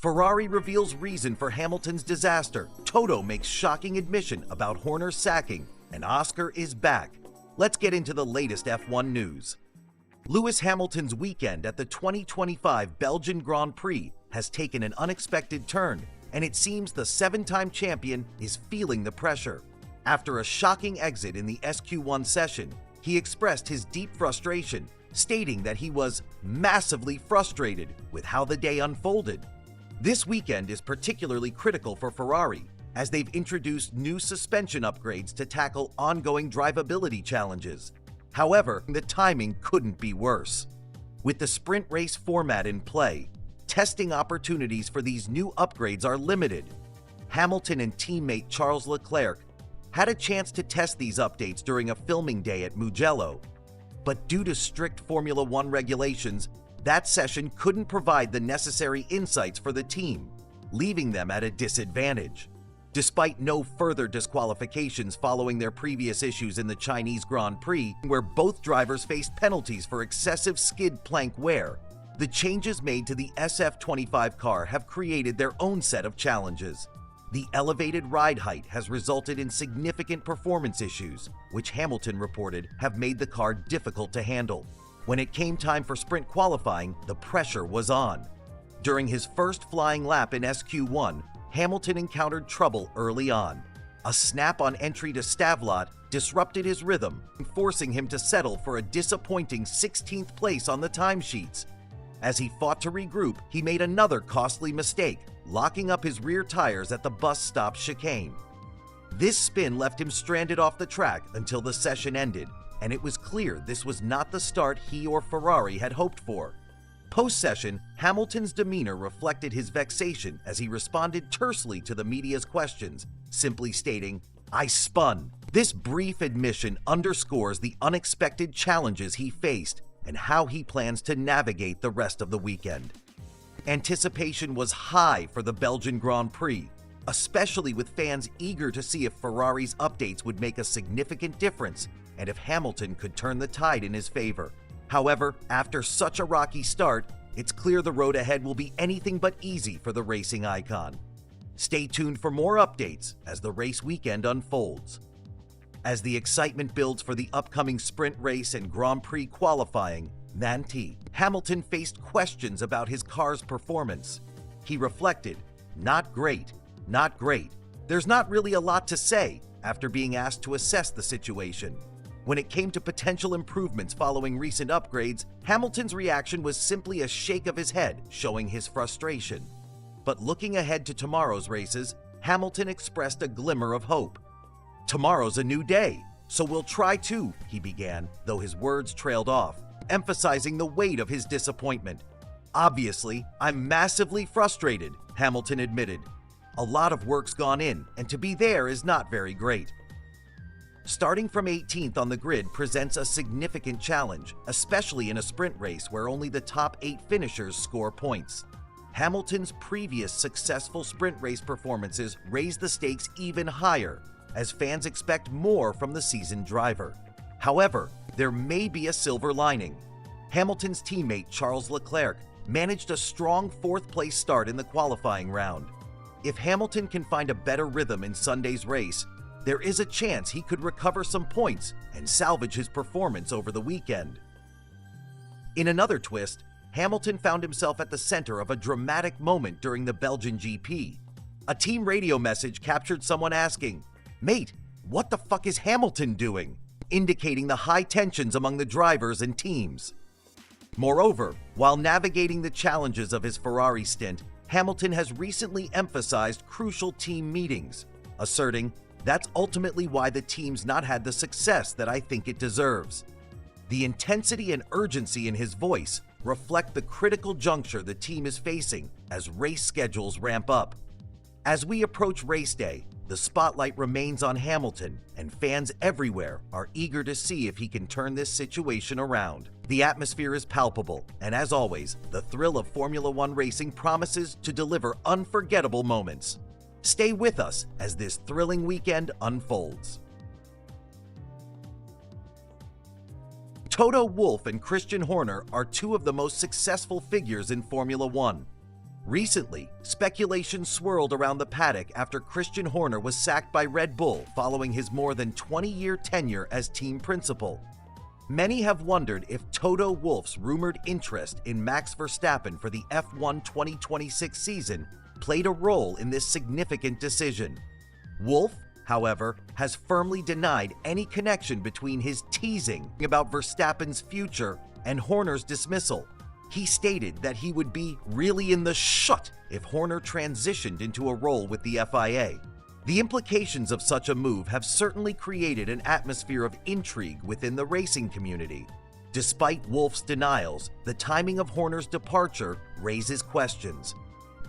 Ferrari reveals reason for Hamilton's disaster, Toto makes shocking admission about Horner's sacking, and Oscar is back. Let's get into the latest F1 news. Lewis Hamilton's weekend at the 2025 Belgian Grand Prix has taken an unexpected turn, and it seems the seven-time champion is feeling the pressure. After a shocking exit in the SQ1 session, he expressed his deep frustration, stating that he was massively frustrated with how the day unfolded. This weekend is particularly critical for Ferrari, as they've introduced new suspension upgrades to tackle ongoing drivability challenges. However, the timing couldn't be worse. With the sprint race format in play, testing opportunities for these new upgrades are limited. Hamilton and teammate Charles Leclerc had a chance to test these updates during a filming day at Mugello, but due to strict Formula One regulations, that session couldn't provide the necessary insights for the team, leaving them at a disadvantage. Despite no further disqualifications following their previous issues in the Chinese Grand Prix, where both drivers faced penalties for excessive skid plank wear, the changes made to the SF25 car have created their own set of challenges. The elevated ride height has resulted in significant performance issues, which Hamilton reported have made the car difficult to handle. When it came time for sprint qualifying, the pressure was on. During his first flying lap in SQ1, Hamilton encountered trouble early on. A snap on entry to Stavlot disrupted his rhythm, forcing him to settle for a disappointing 16th place on the timesheets. As he fought to regroup, he made another costly mistake, locking up his rear tires at the bus stop chicane. This spin left him stranded off the track until the session ended, and it was clear this was not the start he or Ferrari had hoped for. Post-session, Hamilton's demeanor reflected his vexation as he responded tersely to the media's questions, simply stating, "I spun." This brief admission underscores the unexpected challenges he faced and how he plans to navigate the rest of the weekend. Anticipation was high for the Belgian Grand Prix, especially with fans eager to see if Ferrari's updates would make a significant difference and if Hamilton could turn the tide in his favor. However, after such a rocky start, it's clear the road ahead will be anything but easy for the racing icon. Stay tuned for more updates as the race weekend unfolds. As the excitement builds for the upcoming sprint race and Grand Prix qualifying, Hamilton faced questions about his car's performance. He reflected, "Not great, not great. There's not really a lot to say," after being asked to assess the situation. When it came to potential improvements following recent upgrades, Hamilton's reaction was simply a shake of his head, showing his frustration. But looking ahead to tomorrow's races, Hamilton expressed a glimmer of hope. "Tomorrow's a new day, so we'll try to," he began, though his words trailed off, emphasizing the weight of his disappointment. "Obviously, I'm massively frustrated," Hamilton admitted. "A lot of work's gone in, and to be there is not very great." Starting from 18th on the grid presents a significant challenge, especially in a sprint race where only the top 8 finishers score points. Hamilton's previous successful sprint race performances raise the stakes even higher, as fans expect more from the seasoned driver. However, there may be a silver lining. Hamilton's teammate Charles Leclerc managed a strong 4th-place start in the qualifying round. If Hamilton can find a better rhythm in Sunday's race, there is a chance he could recover some points and salvage his performance over the weekend. In another twist, Hamilton found himself at the center of a dramatic moment during the Belgian GP. A team radio message captured someone asking, "Mate, what the fuck is Hamilton doing?" indicating the high tensions among the drivers and teams. Moreover, while navigating the challenges of his Ferrari stint, Hamilton has recently emphasized crucial team meetings, asserting, "That's ultimately why the team's not had the success that I think it deserves." The intensity and urgency in his voice reflect the critical juncture the team is facing as race schedules ramp up. As we approach race day, the spotlight remains on Hamilton, and fans everywhere are eager to see if he can turn this situation around. The atmosphere is palpable, and as always, the thrill of Formula One racing promises to deliver unforgettable moments. Stay with us as this thrilling weekend unfolds. Toto Wolff and Christian Horner are two of the most successful figures in Formula One. Recently, speculation swirled around the paddock after Christian Horner was sacked by Red Bull following his more than 20-year tenure as team principal. Many have wondered if Toto Wolff's rumored interest in Max Verstappen for the F1 2026 season played a role in this significant decision. Wolff, however, has firmly denied any connection between his teasing about Verstappen's future and Horner's dismissal. He stated that he would be really in the shut if Horner transitioned into a role with the FIA. The implications of such a move have certainly created an atmosphere of intrigue within the racing community. Despite Wolff's denials, the timing of Horner's departure raises questions.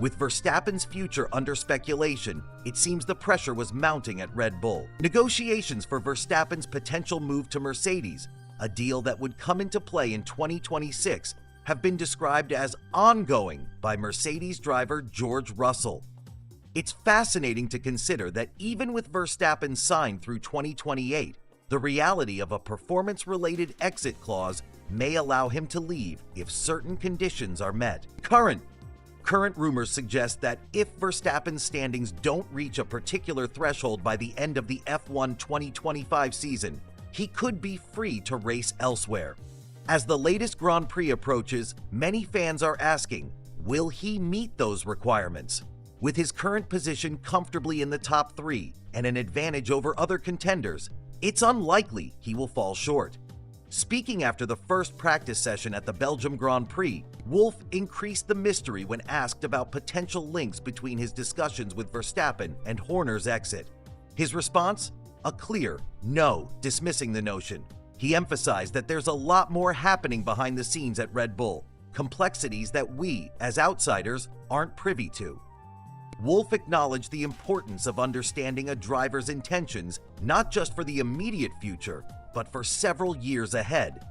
With Verstappen's future under speculation, it seems the pressure was mounting at Red Bull. Negotiations for Verstappen's potential move to Mercedes, a deal that would come into play in 2026, have been described as ongoing by Mercedes driver George Russell. It's fascinating to consider that even with Verstappen signed through 2028, the reality of a performance-related exit clause may allow him to leave if certain conditions are met. Current rumors suggest that if Verstappen's standings don't reach a particular threshold by the end of the F1 2025 season, he could be free to race elsewhere. As the latest Grand Prix approaches, many fans are asking, will he meet those requirements? With his current position comfortably in the top 3 and an advantage over other contenders, it's unlikely he will fall short. Speaking after the first practice session at the Belgian Grand Prix, Wolff increased the mystery when asked about potential links between his discussions with Verstappen and Horner's exit. His response? A clear no, dismissing the notion. He emphasized that there's a lot more happening behind the scenes at Red Bull, complexities that we, as outsiders, aren't privy to. Wolff acknowledged the importance of understanding a driver's intentions not just for the immediate future, but for several years ahead.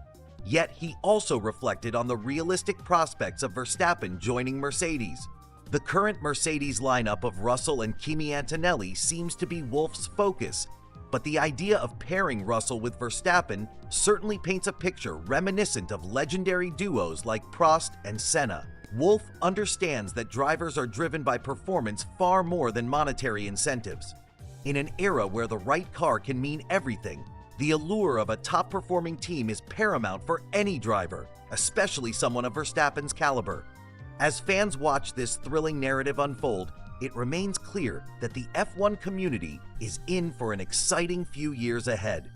Yet he also reflected on the realistic prospects of Verstappen joining Mercedes. The current Mercedes lineup of Russell and Kimi Antonelli seems to be Wolff's focus, but the idea of pairing Russell with Verstappen certainly paints a picture reminiscent of legendary duos like Prost and Senna. Wolff understands that drivers are driven by performance far more than monetary incentives. In an era where the right car can mean everything, the allure of a top-performing team is paramount for any driver, especially someone of Verstappen's caliber. As fans watch this thrilling narrative unfold, it remains clear that the F1 community is in for an exciting few years ahead.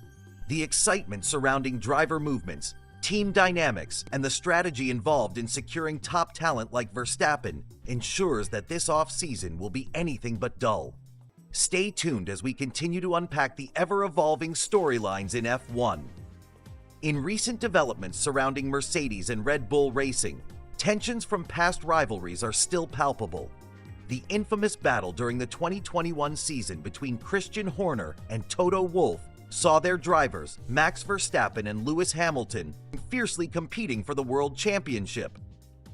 The excitement surrounding driver movements, team dynamics, and the strategy involved in securing top talent like Verstappen ensures that this off-season will be anything but dull. Stay tuned as we continue to unpack the ever-evolving storylines in F1. In recent developments surrounding Mercedes and Red Bull racing, tensions from past rivalries are still palpable. The infamous battle during the 2021 season between Christian Horner and Toto Wolff saw their drivers, Max Verstappen and Lewis Hamilton, fiercely competing for the World Championship.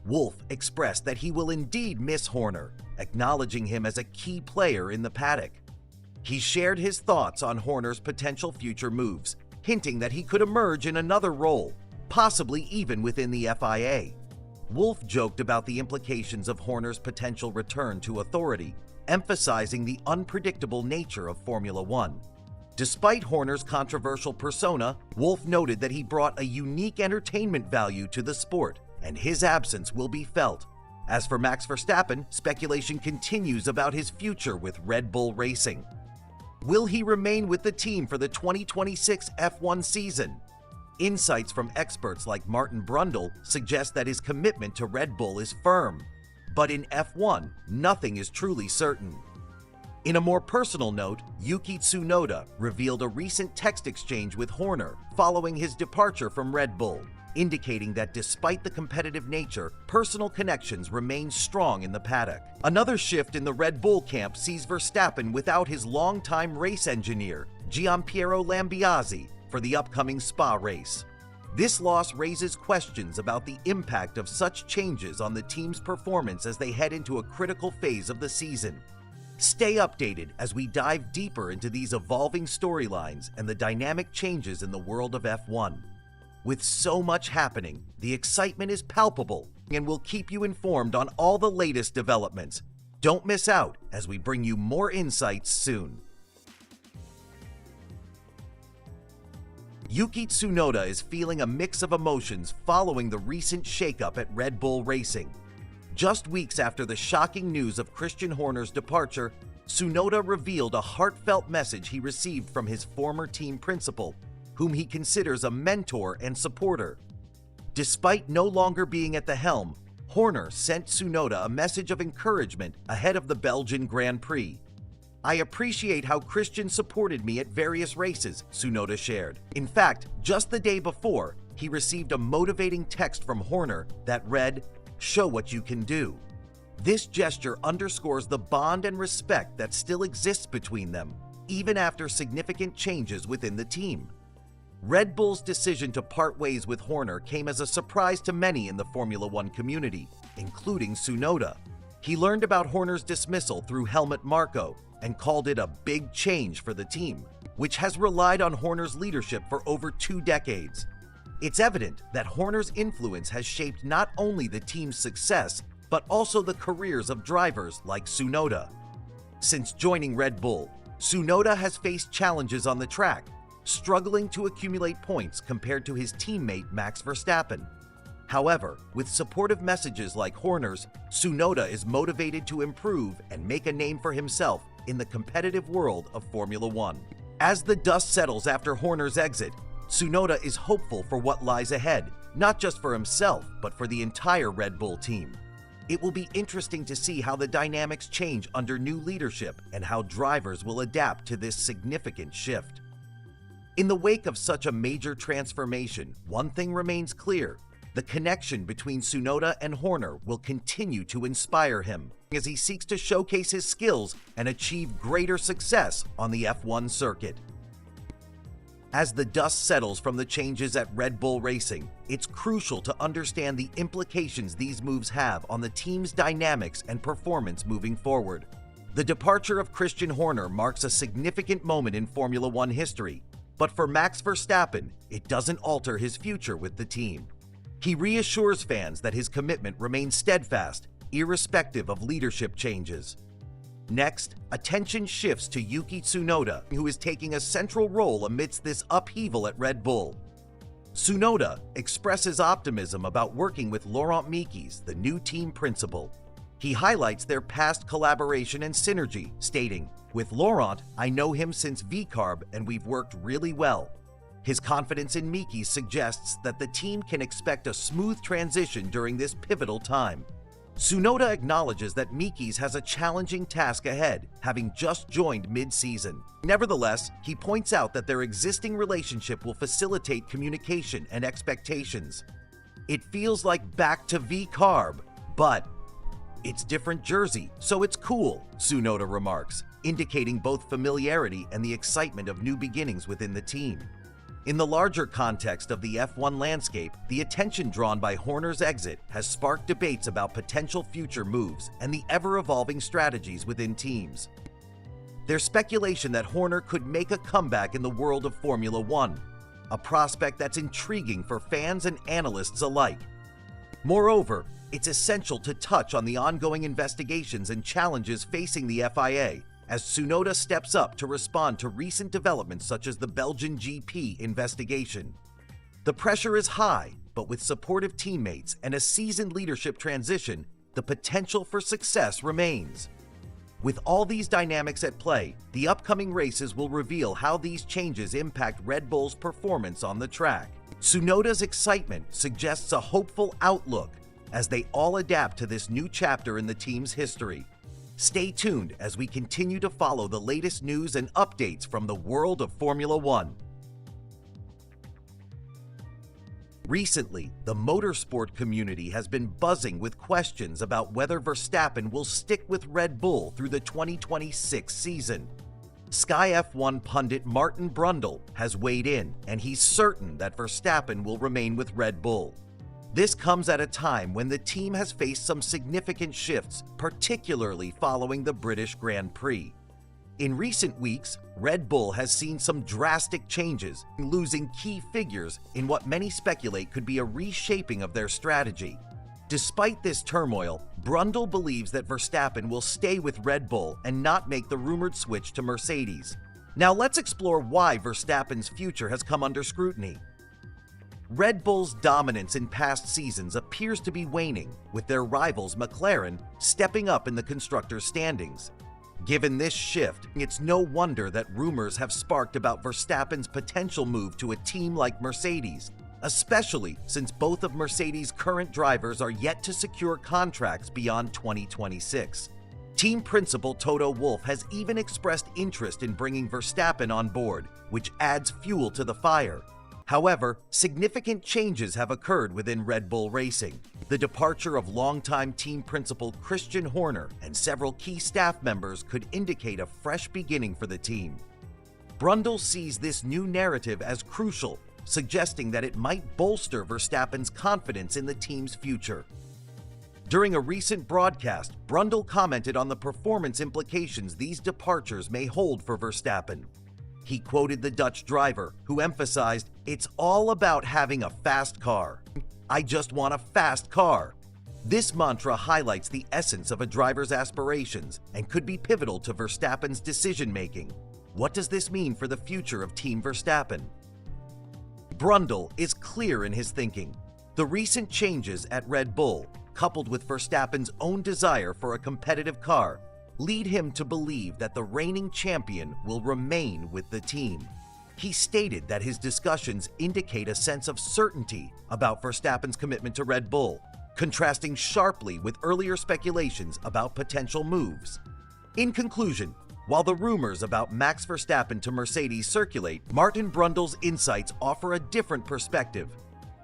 Wolff expressed that he will indeed miss Horner, acknowledging him as a key player in the paddock. He shared his thoughts on Horner's potential future moves, hinting that he could emerge in another role, possibly even within the FIA. Wolff joked about the implications of Horner's potential return to authority, emphasizing the unpredictable nature of Formula One. Despite Horner's controversial persona, Wolff noted that he brought a unique entertainment value to the sport, and his absence will be felt. As for Max Verstappen, speculation continues about his future with Red Bull Racing. Will he remain with the team for the 2026 F1 season? Insights from experts like Martin Brundle suggest that his commitment to Red Bull is firm. But in F1, nothing is truly certain. In a more personal note, Yuki Tsunoda revealed a recent text exchange with Horner following his departure from Red Bull, indicating that despite the competitive nature, personal connections remain strong in the paddock. Another shift in the Red Bull camp sees Verstappen without his longtime race engineer, Gianpiero Lambiase, for the upcoming Spa race. This loss raises questions about the impact of such changes on the team's performance as they head into a critical phase of the season. Stay updated as we dive deeper into these evolving storylines and the dynamic changes in the world of F1. With so much happening, the excitement is palpable, and we'll keep you informed on all the latest developments. Don't miss out as we bring you more insights soon. Yuki Tsunoda is feeling a mix of emotions following the recent shakeup at Red Bull Racing. Just weeks after the shocking news of Christian Horner's departure, Tsunoda revealed a heartfelt message he received from his former team principal, whom he considers a mentor and supporter. Despite no longer being at the helm, Horner sent Tsunoda a message of encouragement ahead of the Belgian Grand Prix. "I appreciate how Christian supported me at various races," Tsunoda shared. In fact, just the day before, he received a motivating text from Horner that read, "Show what you can do." This gesture underscores the bond and respect that still exists between them, even after significant changes within the team. Red Bull's decision to part ways with Horner came as a surprise to many in the Formula One community, including Tsunoda. He learned about Horner's dismissal through Helmut Marko and called it a big change for the team, which has relied on Horner's leadership for over 2 decades. It's evident that Horner's influence has shaped not only the team's success, but also the careers of drivers like Tsunoda. Since joining Red Bull, Tsunoda has faced challenges on the track, struggling to accumulate points compared to his teammate Max Verstappen. However, with supportive messages like Horner's, Tsunoda is motivated to improve and make a name for himself in the competitive world of Formula One. As the dust settles after Horner's exit, Tsunoda is hopeful for what lies ahead, not just for himself, but for the entire Red Bull team. It will be interesting to see how the dynamics change under new leadership and how drivers will adapt to this significant shift. In the wake of such a major transformation, one thing remains clear: the connection between Tsunoda and Horner will continue to inspire him as he seeks to showcase his skills and achieve greater success on the F1 circuit. As the dust settles from the changes at Red Bull Racing, it's crucial to understand the implications these moves have on the team's dynamics and performance moving forward. The departure of Christian Horner marks a significant moment in Formula One history, but for Max Verstappen, it doesn't alter his future with the team. He reassures fans that his commitment remains steadfast, irrespective of leadership changes. Next, attention shifts to Yuki Tsunoda, who is taking a central role amidst this upheaval at Red Bull. Tsunoda expresses optimism about working with Laurent Mekies, the new team principal. He highlights their past collaboration and synergy, stating, "With Laurent, I know him since VCARB and we've worked really well." His confidence in Mekies suggests that the team can expect a smooth transition during this pivotal time. Tsunoda acknowledges that Mekies has a challenging task ahead, having just joined mid-season. Nevertheless, he points out that their existing relationship will facilitate communication and expectations. "It feels like back to VCARB, but it's different jersey, so it's cool," Tsunoda remarks, indicating both familiarity and the excitement of new beginnings within the team. In the larger context of the F1 landscape, the attention drawn by Horner's exit has sparked debates about potential future moves and the ever-evolving strategies within teams. There's speculation that Horner could make a comeback in the world of Formula One, a prospect that's intriguing for fans and analysts alike. Moreover, it's essential to touch on the ongoing investigations and challenges facing the FIA, as Tsunoda steps up to respond to recent developments such as the Belgian GP investigation. The pressure is high, but with supportive teammates and a seasoned leadership transition, the potential for success remains. With all these dynamics at play, the upcoming races will reveal how these changes impact Red Bull's performance on the track. Tsunoda's excitement suggests a hopeful outlook as they all adapt to this new chapter in the team's history. Stay tuned as we continue to follow the latest news and updates from the world of Formula One. Recently, the motorsport community has been buzzing with questions about whether Verstappen will stick with Red Bull through the 2026 season. Sky F1 pundit Martin Brundle has weighed in, and he's certain that Verstappen will remain with Red Bull. This comes at a time when the team has faced some significant shifts, particularly following the British Grand Prix. In recent weeks, Red Bull has seen some drastic changes, losing key figures in what many speculate could be a reshaping of their strategy. Despite this turmoil, Brundle believes that Verstappen will stay with Red Bull and not make the rumored switch to Mercedes. Now let's explore why Verstappen's future has come under scrutiny. Red Bull's dominance in past seasons appears to be waning, with their rivals McLaren stepping up in the constructors' standings. Given this shift, it's no wonder that rumors have sparked about Verstappen's potential move to a team like Mercedes, especially since both of Mercedes' current drivers are yet to secure contracts beyond 2026. Team principal Toto Wolff has even expressed interest in bringing Verstappen on board, which adds fuel to the fire. However, significant changes have occurred within Red Bull Racing. The departure of longtime team principal Christian Horner and several key staff members could indicate a fresh beginning for the team. Brundle sees this new narrative as crucial, suggesting that it might bolster Verstappen's confidence in the team's future. During a recent broadcast, Brundle commented on the performance implications these departures may hold for Verstappen. He quoted the Dutch driver, who emphasized, "It's all about having a fast car. I just want a fast car." This mantra highlights the essence of a driver's aspirations and could be pivotal to Verstappen's decision-making. What does this mean for the future of Team Verstappen? Brundle is clear in his thinking. The recent changes at Red Bull, coupled with Verstappen's own desire for a competitive car, lead him to believe that the reigning champion will remain with the team. He stated that his discussions indicate a sense of certainty about Verstappen's commitment to Red Bull, contrasting sharply with earlier speculations about potential moves. In conclusion, while the rumors about Max Verstappen to Mercedes circulate, Martin Brundle's insights offer a different perspective.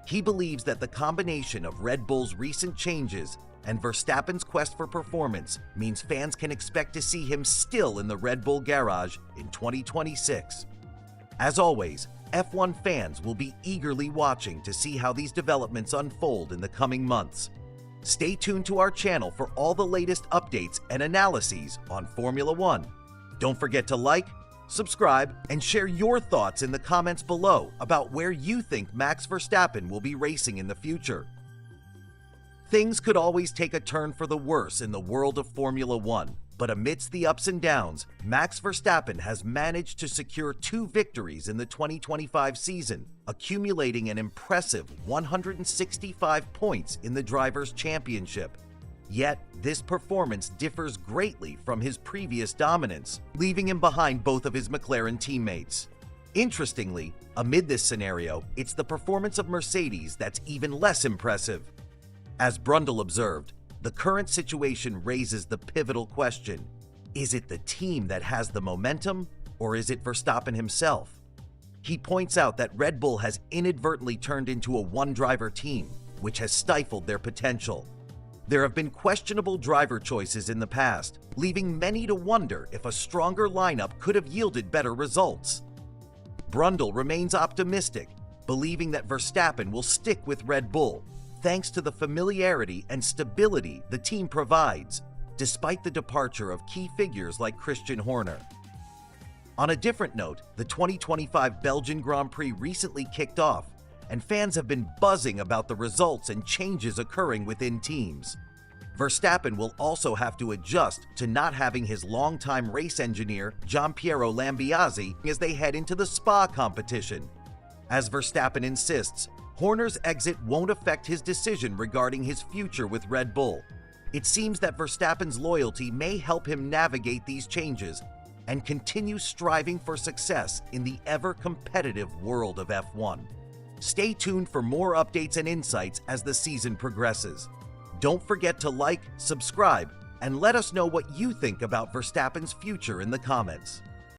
He believes that the combination of Red Bull's recent changes and Verstappen's quest for performance means fans can expect to see him still in the Red Bull garage in 2026. As always, F1 fans will be eagerly watching to see how these developments unfold in the coming months. Stay tuned to our channel for all the latest updates and analyses on Formula One. Don't forget to like, subscribe, and share your thoughts in the comments below about where you think Max Verstappen will be racing in the future. Things could always take a turn for the worse in the world of Formula One, but amidst the ups and downs, Max Verstappen has managed to secure 2 victories in the 2025 season, accumulating an impressive 165 points in the Drivers' Championship. Yet, this performance differs greatly from his previous dominance, leaving him behind both of his McLaren teammates. Interestingly, amid this scenario, it's the performance of Mercedes that's even less impressive. As Brundle observed, the current situation raises the pivotal question: is it the team that has the momentum, or is it Verstappen himself? He points out that Red Bull has inadvertently turned into a one-driver team, which has stifled their potential. There have been questionable driver choices in the past, leaving many to wonder if a stronger lineup could have yielded better results. Brundle remains optimistic, believing that Verstappen will stick with Red Bull, thanks to the familiarity and stability the team provides, despite the departure of key figures like Christian Horner. On a different note, the 2025 Belgian Grand Prix recently kicked off, and fans have been buzzing about the results and changes occurring within teams. Verstappen will also have to adjust to not having his longtime race engineer Gianpiero Lambiase as they head into the Spa competition. As Verstappen insists, Horner's exit won't affect his decision regarding his future with Red Bull. It seems that Verstappen's loyalty may help him navigate these changes and continue striving for success in the ever-competitive world of F1. Stay tuned for more updates and insights as the season progresses. Don't forget to like, subscribe, and let us know what you think about Verstappen's future in the comments.